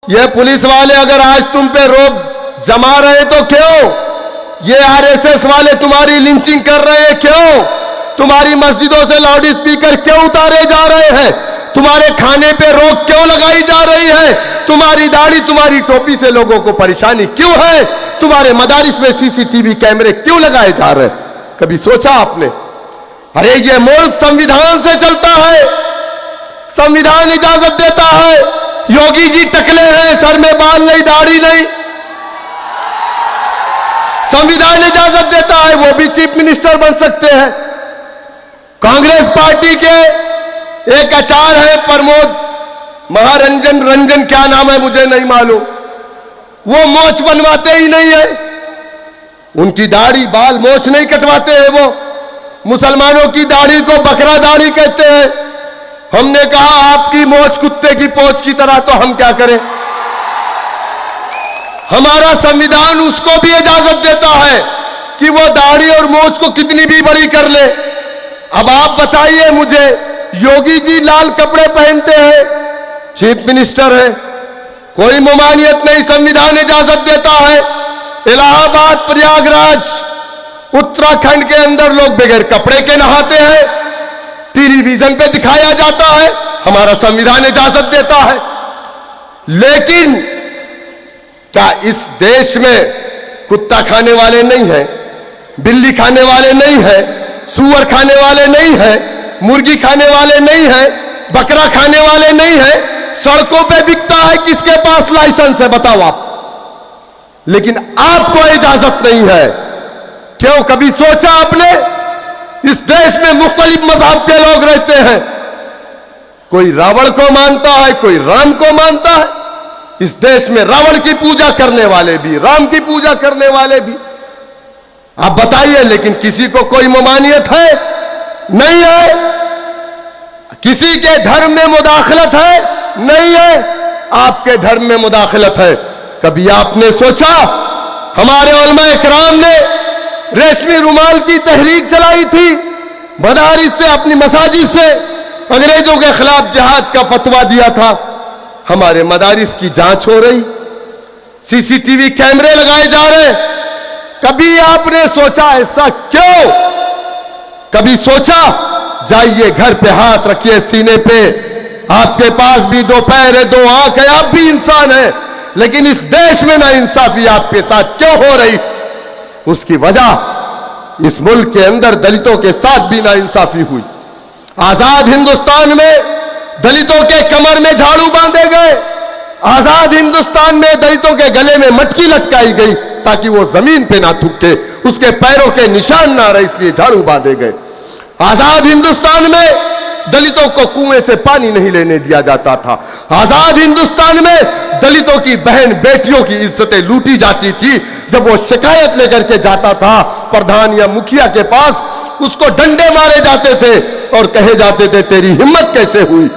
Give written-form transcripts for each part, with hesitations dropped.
ये पुलिस वाले अगर आज तुम पे रोब जमा रहे तो क्यों? ये आरएसएस वाले तुम्हारी लिंचिंग कर रहे हैं क्यों? तुम्हारी मस्जिदों से लाउड स्पीकर क्यों उतारे जा रहे हैं? तुम्हारे खाने पे रोक क्यों लगाई जा रही है? तुम्हारी दाढ़ी तुम्हारी टोपी से लोगों को परेशानी क्यों है? तुम्हारे मदारिस में सीसीटीवी कैमरे क्यों लगाए जा रहे हैं? कभी सोचा आपने? अरे ये मुल्क संविधान से चलता है, संविधान इजाजत देता है। योगी जी टकले हैं, सर में बाल नहीं, दाढ़ी नहीं, संविधान इजाजत देता है, वो भी चीफ मिनिस्टर बन सकते हैं। कांग्रेस पार्टी के एक आचार्य है प्रमोद रंजन क्या नाम है मुझे नहीं मालूम, वो मोछ बनवाते ही नहीं है, उनकी दाढ़ी बाल मोछ नहीं कटवाते हैं। वो मुसलमानों की दाढ़ी को बकरा दाढ़ी कहते हैं। हमने कहा आपकी मोछ कुत्ते की पोंछ की तरह, तो हम क्या करें? हमारा संविधान उसको भी इजाजत देता है कि वो दाढ़ी और मोछ को कितनी भी बड़ी कर ले। अब आप बताइए मुझे, योगी जी लाल कपड़े पहनते हैं, चीफ मिनिस्टर है, कोई ममानियत नहीं, संविधान इजाजत देता है। इलाहाबाद, प्रयागराज, उत्तराखंड के अंदर लोग बगैर कपड़े के नहाते हैं, टेलीविजन पे दिखाया जाता है, हमारा संविधान इजाजत देता है। लेकिन क्या इस देश में कुत्ता खाने वाले नहीं हैं, बिल्ली खाने वाले नहीं हैं, सूअर खाने वाले नहीं हैं, मुर्गी खाने वाले नहीं हैं, बकरा खाने वाले नहीं हैं? सड़कों पे बिकता है, किसके पास लाइसेंस है बताओ आप? लेकिन आपको इजाजत नहीं है। क्यों? कभी सोचा आपने? इस देश में मुख्तलिफ मजहब के लोग रहते हैं, कोई रावण को मानता है, कोई राम को मानता है। इस देश में रावण की पूजा करने वाले भी, राम की पूजा करने वाले भी। आप बताइए, लेकिन किसी को कोई ममानियत है? नहीं है। किसी के धर्म में मुदाखलत है? नहीं है। आपके धर्म में मुदाखलत है। कभी आपने सोचा? हमारे उलमा इकराम ने रेशमी रुमाल की तहरीक चलाई थी, मदारिस से, अपनी मसाजिद से अंग्रेजों के खिलाफ जिहाद का फतवा दिया था। हमारे मदारिस की जांच हो रही, सीसीटीवी कैमरे लगाए जा रहे। कभी आपने सोचा ऐसा क्यों? कभी सोचा? जाइए घर पे हाथ रखिए सीने पे, आपके पास भी दो पैर है, दो आंख है, आप भी इंसान है, लेकिन इस देश में ना इंसाफी आपके साथ क्यों हो रही? उसकी वजह इस मुल्क के अंदर दलितों के साथ भी ना इंसाफी हुई। आजाद हिंदुस्तान में दलितों के कमर में झाड़ू बांधे गए, आजाद हिंदुस्तान में दलितों के गले में मटकी लटकाई गई ताकि वो जमीन पे ना थूके, उसके पैरों के निशान ना रहे, इसलिए झाड़ू बांधे गए। आजाद हिंदुस्तान में दलितों को कुएं से पानी नहीं लेने दिया जाता था। आजाद हिंदुस्तान में दलितों की बहन बेटियों की इज्जतें लूटी जाती थी। जब वो शिकायत लेकर के जाता था प्रधान या मुखिया के पास, उसको डंडे मारे जाते थे और कहे जाते थे तेरी हिम्मत कैसे हुई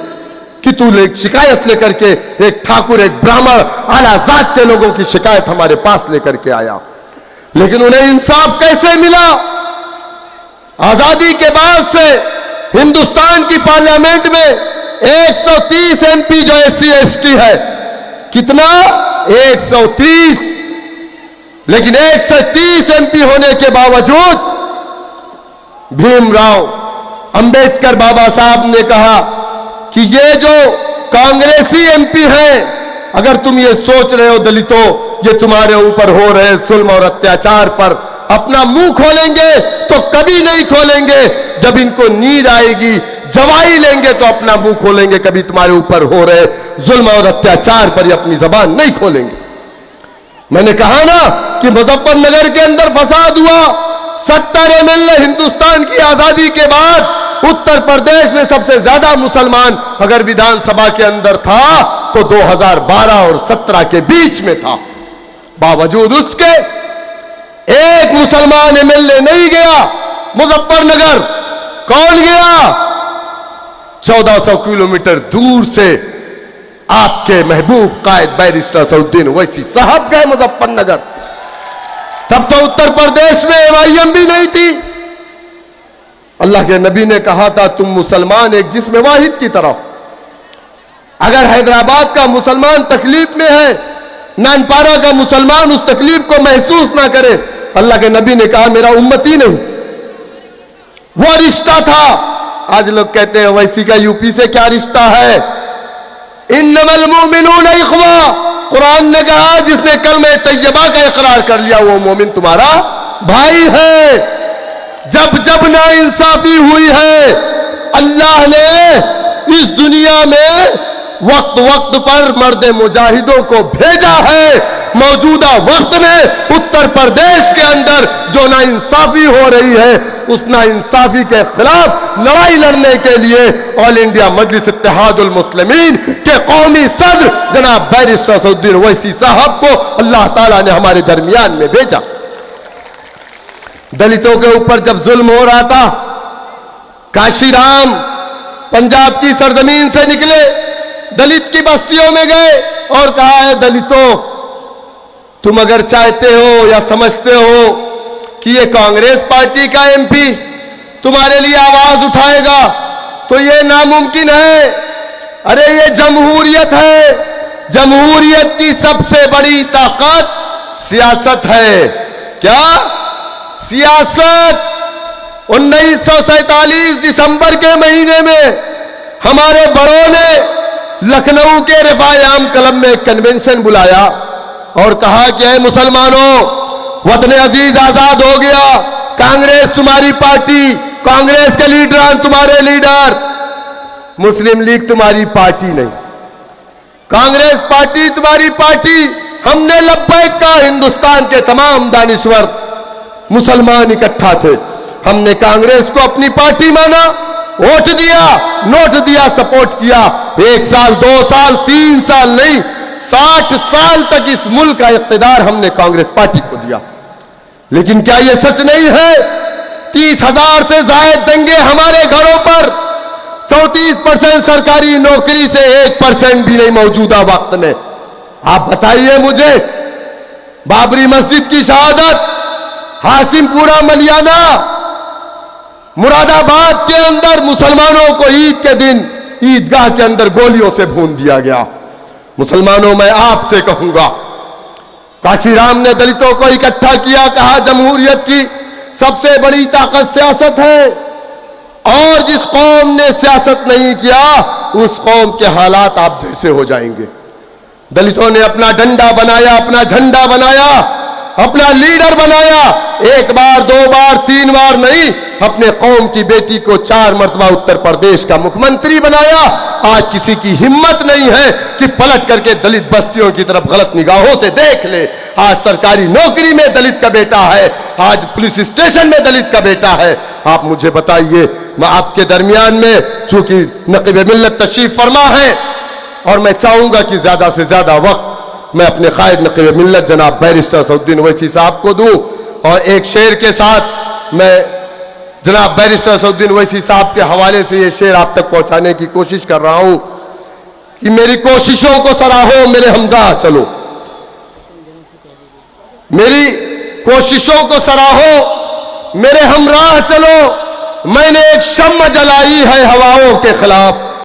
कि तू शिकायत लेकर के, एक ठाकुर, एक ब्राह्मण, आला जात के लोगों की शिकायत हमारे पास लेकर के आया। लेकिन उन्हें इंसाफ कैसे मिला? आजादी के बाद से हिंदुस्तान की पार्लियामेंट में 130 एमपी जो एससी एसटी है, कितना? 130। लेकिन 130 एमपी होने के बावजूद भीमराव अंबेडकर बाबा साहब ने कहा कि ये जो कांग्रेसी एमपी हैं, अगर तुम ये सोच रहे हो दलितों ये तुम्हारे ऊपर हो रहे जुल्म और अत्याचार पर अपना मुंह खोलेंगे तो कभी नहीं खोलेंगे, जब इनको नींद आएगी जवाई लेंगे तो अपना मुंह खोलेंगे, कभी तुम्हारे ऊपर हो रहे जुल्म और अत्याचार पर ये अपनी जबान नहीं खोलेंगे। मैंने कहा ना कि मुजफ्फरनगर के अंदर फसाद हुआ। 70 एमएलए हिंदुस्तान की आजादी के बाद उत्तर प्रदेश में सबसे ज्यादा मुसलमान अगर विधानसभा के अंदर था तो 2012 और 17 के बीच में था। बावजूद उसके एक मुसलमान एमएलए नहीं गया मुजफ्फरनगर। कौन गया? 1400 किलोमीटर दूर से आपके महबूब कायद बैरिस्टर असदुद्दीन ओवैसी साहब गए मुजफ्फरनगर। तब तो उत्तर प्रदेश में एमआईएम भी नहीं थी। अल्लाह के नबी ने कहा था तुम मुसलमान एक जिस्म वाहिद की तरह। अगर हैदराबाद का मुसलमान तकलीफ में है, नानपारा का मुसलमान उस तकलीफ को महसूस ना करे, अल्लाह के नबी ने कहा मेरा उम्मती नहीं। वो रिश्ता था। आज लोग कहते हैं वैसी का यूपी से क्या रिश्ता है। इन्नमल मुमिनूना इख्वा, कुरान ने कहा जिसने कलमे तैयबा का इकरार कर लिया वो मोमिन तुम्हारा भाई है। जब जब नाइंसाफी हुई है, अल्लाह ने इस दुनिया में वक्त वक्त पर मर्द मुजाहिदों को भेजा है। मौजूदा वक्त में उत्तर प्रदेश के अंदर जो नाइंसाफी हो रही है, उस नाइंसाफी के खिलाफ लड़ाई लड़ने के लिए ऑल इंडिया मजलिस इत्तेहादुल मुस्लिमीन के कौमी सदर जनाब बैरिस्टर असदुद्दीन ओवैसी साहब को अल्लाह ताला ने हमारे दरमियान में भेजा। दलितों के ऊपर जब जुल्म हो रहा था, काशीराम पंजाब की सरजमीन से निकले, दलित की बस्तियों में गए और कहा है दलितों, तुम अगर चाहते हो या समझते हो कि ये कांग्रेस पार्टी का एमपी तुम्हारे लिए आवाज उठाएगा तो ये नामुमकिन है। अरे ये जमहूरियत है। जमहूरियत की सबसे बड़ी ताकत सियासत है। क्या सियासत? 1947 दिसंबर के महीने में हमारे बड़ों ने लखनऊ के रिफाए आम क्लब में एक कन्वेंशन बुलाया और कहा कि ऐ मुसलमानों, वतन अजीज आजाद हो गया, कांग्रेस तुम्हारी पार्टी, कांग्रेस के लीडर तुम्हारे लीडर, मुस्लिम लीग तुम्हारी पार्टी नहीं, कांग्रेस पार्टी तुम्हारी पार्टी। हमने लब्बैक कहा। हिंदुस्तान के तमाम दानिश्वर मुसलमान इकट्ठा थे। हमने कांग्रेस को अपनी पार्टी माना, वोट दिया, नोट दिया, सपोर्ट किया। 1 साल, 2 साल, 3 साल नहीं, 60 साल तक इस मुल्क का इख्तिदार हमने कांग्रेस पार्टी को दिया। लेकिन क्या यह सच नहीं है? 30,000 से ज्यादा दंगे हमारे घरों पर, 34% सरकारी नौकरी से 1% भी नहीं मौजूदा वक्त में। आप बताइए मुझे, बाबरी मस्जिद की शहादत, हाशिमपुरा मलियाना, मुरादाबाद के अंदर मुसलमानों को ईद के दिन ईदगाह के अंदर गोलियों से भून दिया गया। मुसलमानों, मैं आपसे कहूंगा, काशीराम ने दलितों को इकट्ठा किया, कहा जमहूरियत की सबसे बड़ी ताकत सियासत है और जिस कौम ने सियासत नहीं किया उस कौम के हालात आप जैसे हो जाएंगे। दलितों ने अपना डंडा बनाया, अपना झंडा बनाया, अपना लीडर बनाया। 1 बार, 2 बार, 3 बार नहीं, अपने कौम की बेटी को 4 मरतबा उत्तर प्रदेश का मुख्यमंत्री बनाया। आज किसी की हिम्मत नहीं है कि पलट करके दलित बस्तियों की तरफ गलत निगाहों से देख ले। आज सरकारी नौकरी में दलित का बेटा है, आज पुलिस स्टेशन में दलित का बेटा है। आप मुझे बताइए, मैं आपके दरमियान में, चूंकि नक़ीब मिल्लत तशरीफ फरमा है और मैं चाहूंगा कि ज्यादा से ज्यादा वक्त मैं अपने कायद नक़ीब मिल्लत जनाब बैरिस्टर असदुद्दीन ओवैसी साहब को दूं और एक शेर के साथ मैं जनाब बैरिस्टर असदुद्दीन ओवैसी साहब के हवाले से ये शेर आप तक पहुंचाने की कोशिश कर रहा हूं कि मेरी कोशिशों को सराहो, मेरे हमराह चलो, मेरी कोशिशों को सराहो, मेरे हमराह चलो। मैंने एक शम्म जलाई है हवाओं के खिलाफ,